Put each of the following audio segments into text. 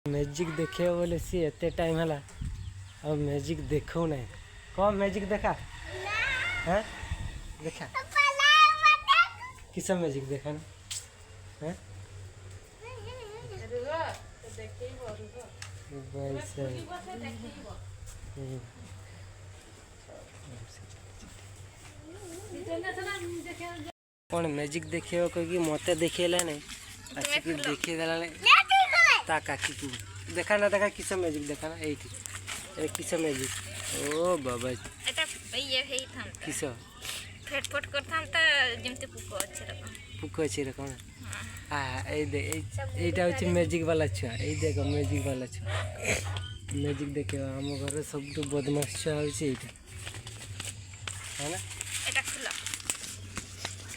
magic देखे बोले सी एते टाइम है अब मैजिक देखो नहीं कौन मैजिक देखा हैं देखा किस मैजिक देखा ना हैं कौन मैजिक देखे कहीं मत देखेला नहीं आसिक देखे देला नहीं ता काकी को देखा ना देखा किस मैजिक देखा ना एठी ए किस मैजिक ओ बाबा এটা ইয়ে হেই থাম किस ফেটফট করতাম তা যেমতে পুকো আছে রকম पुको अच्छे रखो आ ए दे एटा होची मैजिक वाला छुआ ए देखो मैजिक वाला छुआ मैजिक देखे हम घर सब तो बदमाश छुआ होची एटा है ना এটা খুলো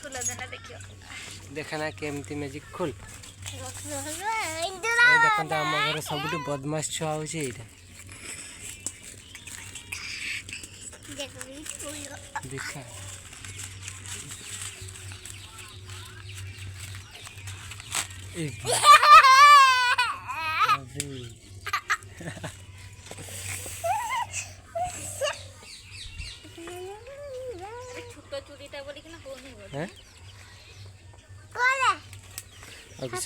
খুলো দেনা দেখিও देखा ना केमती मैजिक खोल খুলো ए देखो तो हम घर सब तो बदमाश छुआ होची एटा देखा एक ছোট চুড়িটা বলি কিনা কোন हैं কোলা और किस